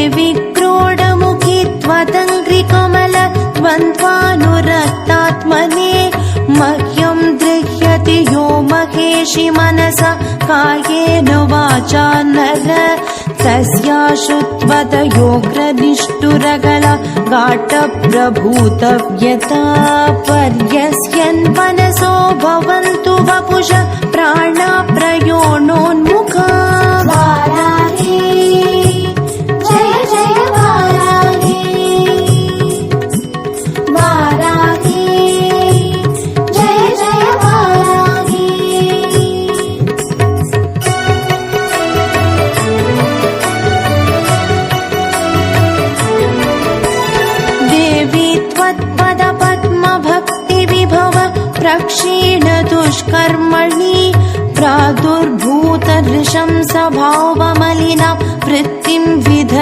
देवी क्रोडमुखी त्वदङ्घ्रिकमल द्वन्द्वानुरक्तात्मने मह्यं दृह्यति यो महेशि मनसा कायेन वाचा नर तस्याशुत्वतयोग्रनिष्ठुरगला घाटप्रभूतव्यता पर्यस्यन् मनसो भवन्तु वपुष प्राणप्रयोणोन्मुखा वाराही जय जय वाराही वाराही जय जय वाराही देवी त्वत्पद पद्मभक्तिविभव प्रक्षीण दुष्कर्मणि प्रादुर्भूतदृशं सभावमलिना वृत्तिं विध